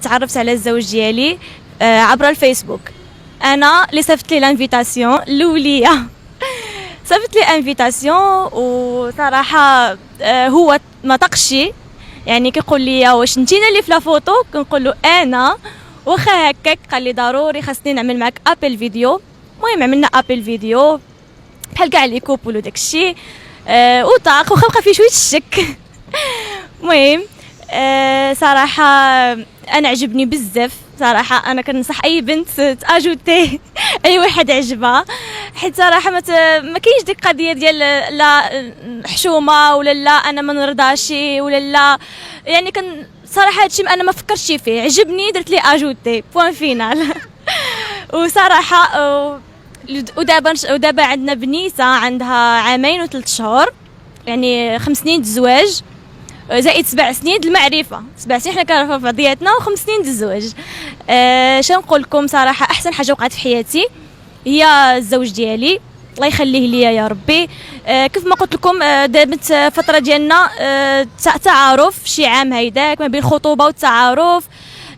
تعرفت على الزوج ديالي عبر الفيسبوك. انا اللي صيفط لي لانفيتاسيون الاوليه صيفط لي انفيتاسيون، وصراحه هو ما طقشي، يعني كيقول لي واش انتينا اللي في لا فوتو، كنقول له انا. واخا هكاك قال لي ضروري خاصني نعمل معاك ابل فيديو. المهم عملنا ابل فيديو بحال كاع لي كوبل وداك الشيء، وطاق واخا بقى فيه شويه الشك. المهم صراحه انا عجبني بزاف صراحه. انا كنصح اي بنت تاجوتي اي واحد عجبها، حيت صراحه ما كاينش ديك القضيه ديال لا حشومه ولا لا انا ما نرضاش ولا لا. يعني كان صراحه هادشي انا ما فكرتش فيه، عجبني درت لي اجوتي بوين فينال. وصراحه ودابا عندنا بنيته عندها 2 و3 شهور، يعني 5 سنين الزواج زائد 7 سنين المعرفه. 7 سنين حنا كنعرفوا بعضياتنا و5 سنين الزواج. شنو نقول لكم، صراحه احسن حاجه وقعت في حياتي هي الزوج ديالي، الله يخليه ليا يا ربي. كيف ما قلت لكم دابت فتره ديالنا تعارف شي عام هيداك ما بين الخطوبه والتعارف.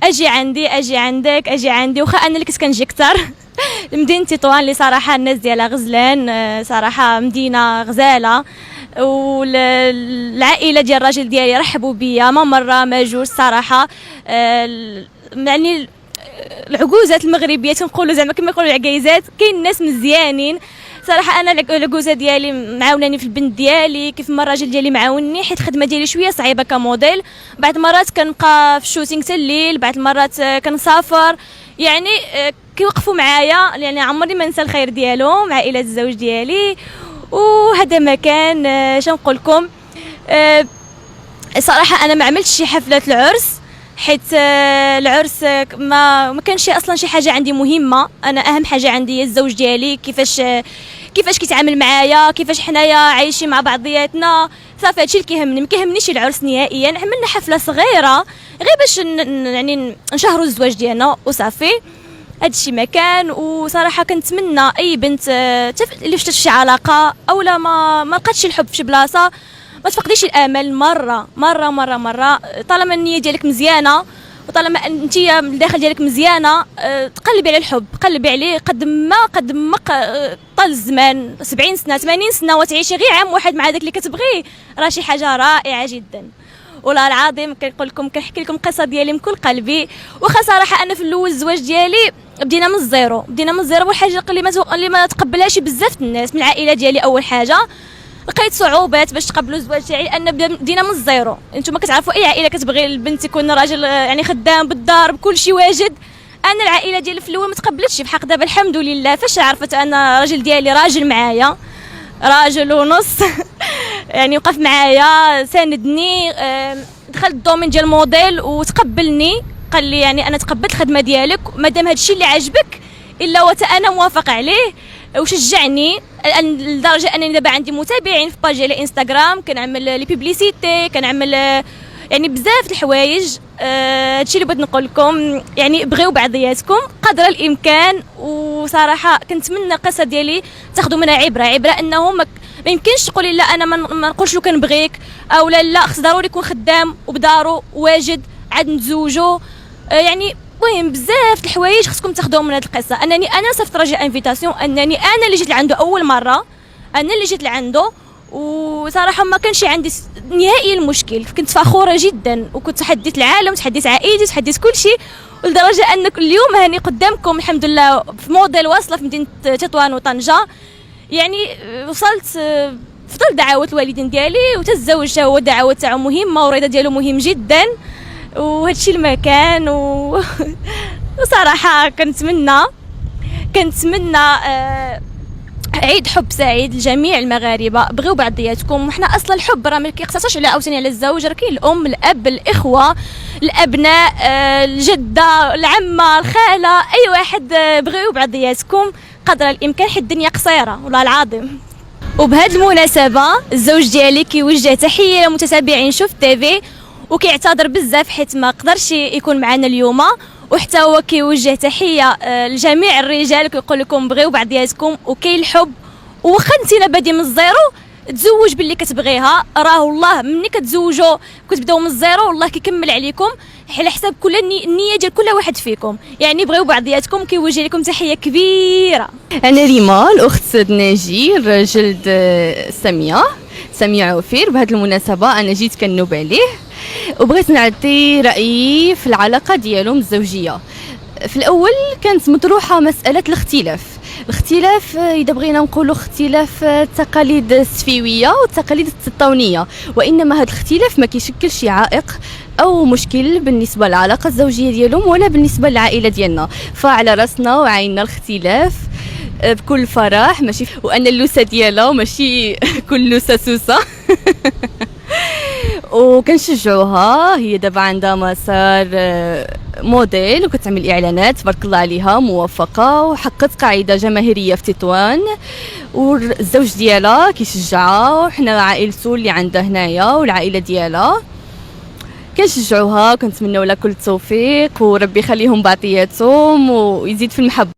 اجي عندي اجي عندك اجي عندي، واخا انا اللي كنت كنجي اكثر. مدينه تطوان اللي صراحه الناس ديالها غزلان، صراحه مدينه غزاله، والعائله ديال الراجل ديالي رحبوا بيا ما مره ما جوج صراحه. يعني العجوزات المغربيه تنقولوا زعما كما يقولوا العكايزات، كاين ناس مزيانين صراحه. انا العجوزه ديالي معاوناني في البنت ديالي كيف ما الراجل ديالي معاونني، حيت الخدمه ديالي شويه صعيبه كموديل. بعض المرات كنبقى في الشوتينغ حتى الليل، بعض المرات كنسافر، يعني كيوقفوا معايا، يعني عمري ما ننسى الخير ديالهم عائله الزوج ديالي. وهذا ما كان شنو نقول لكم. صراحه انا ما عملتش شي حفله العرس، حيت العرس ما كانش اصلا شي حاجه عندي مهمه. انا اهم حاجه عندي هي الزوج ديالي، كيفاش كيتعامل معايا، كيفاش حنايا عايشين مع بعضياتنا. صافي هادشي اللي كيهمني، ما كيهمنيش العرس نهائيا. عملنا حفله صغيره غير باش يعني نشهروا الزواج ديالنا وصافي. هادشي ما كان. وصراحه كنتمنى اي بنت اللي شفتت شي علاقه او لا ما لقاتش الحب في شي بلاصه، ما تفقديش الامل مره مره مره مره. طالما النيه ديالك مزيانه، وطالما انتيا من الداخل ديالك مزيانه، تقلبي على الحب، قلبي عليه قد ما طال الزمان 70 سنه 80 سنه وتعيشي غير عام واحد مع داك اللي كتبغيه، راه شي حاجه رائعه جدا. والله العظيم كنقول لكم كنحكي لكم القصه ديالي من كل قلبي. واخا صراحه انا في الاول الزواج ديالي بدينا من الزيرو، والحاجه اللي ما تقبلهاش بزاف الناس من العائله ديالي. اول حاجه لقيت صعوبات باش تقبلوا الزواج تاعي، لان بدينا من الزيرو. انتم كتعرفوا اي عائله كتبغي البنت يكون راجل يعني خدام بالدار بكل شيء واجد. انا العائله ديالي في الاول ما تقبلتش، بحق دابا الحمد لله فاش عرفت انا الراجل ديالي راجل معايا، راجل ونص. يعني وقف معايا ساندني، دخلت الدومين ديال الموديل وتقبلني، قال لي يعني انا تقبلت الخدمه ديالك مادام هادشي اللي عاجبك الا انا موافق عليه. وشجعني لدرجه انني دابا عندي متابعين في باجي على انستغرام، كنعمل لي بوبليسيتي، كنعمل يعني بزاف د الحوايج. هادشي اللي بغيت نقول لكم، يعني بغيو بعضياتكم قدر الامكان. وصراحه كنتمنى القصه ديالي تاخذوا منها عبره انه ما يمكنش تقولي لا انا ما نقولش لو كنبغيك، او لا خص ضروري يكون خدام وبدارو واجد عاد نتزوجوا. يعني المهم بزاف د الحوايج خصكم تاخذوهم من هذه القصه. انا صيفط راجل انفيتاسيون، انني انا اللي جيت لعنده اول مره، انا اللي جيت لعنده. وصراحه ما كانش عندي نهائيا المشكل، كنت فخوره جدا، وكنت تحديت العالم، تحديت عائلتي، تحديت كل شيء. لدرجه ان اليوم هاني قدامكم الحمد لله في موديل واصله في مدينه تطوان وطنجه. يعني وصلت فضل دعوات الوالدين ديالي، وتزوج هو دعوات تاعو مهمه، والرضا ديالو مهم جدا. وهادشي المكان وصراحه كنتمنى عيد حب سعيد لجميع المغاربه. بغيو بعضياتكم، وحنا اصلا الحب راه ما كيقتصرش على عاوتاني على الزوج، راه كاين الام، الاب، الاخوه، الابناء، الجده، العمه، الخاله، اي واحد. بغيو بعضياتكم قدر الامكان، حيت الدنيا قصيره والله العظيم. وبهذه المناسبه الزوج ديالي كيوجه تحيه لمتابعين شوف تيفي، وكيعتذر بزاف حيت ما قدرش يكون معنا اليوم. وحتى هو كيوجه تحيه لجميع الرجال، كيقول لكم بغيو بعضياتكم وكاين الحب. وخا انتينا بادي من الزيرو تزوج باللي كتبغيها، راه والله ملي كتزوجوا كتبداو من الزيرو والله كيكمل عليكم، على حساب كل النيه ديال كل واحد فيكم، يعني بغيو بعضياتكم. كيوجه لكم تحيه كبيره. انا ريما الاخت ناجي جلد سمية عوفير. بهذه المناسبه انا جيت كنوب عليه وبغيت نعطي رايي في العلاقه ديالهم الزوجيه. في الاول كانت مطروحه مساله الاختلاف اذا بغينا نقولوا اختلاف التقاليد السفيويه والتقاليد التطاونيه، وانما هذا الاختلاف ما كيشكلش عائق او مشكل بالنسبه للعلاقه الزوجيه ديالهم ولا بالنسبه للعائله ديالنا. فعلى راسنا وعيننا الاختلاف بكل فرح، ماشي وان اللوسه ديالها ماشي كل لوسه سوسه. وكنشجعوها. هي دابا عندها مسار موديل وكتعمل اعلانات تبارك الله عليها، موفقه وحققت قاعده جماهيريه في تطوان، والزوج ديالها كيشجعها، وحنا عائلته اللي عندها هنايا والعائله ديالها كنشجعوها. كنتمنوا لها كل التوفيق وربي يخليهم بعطياتهم ويزيد في المحبه.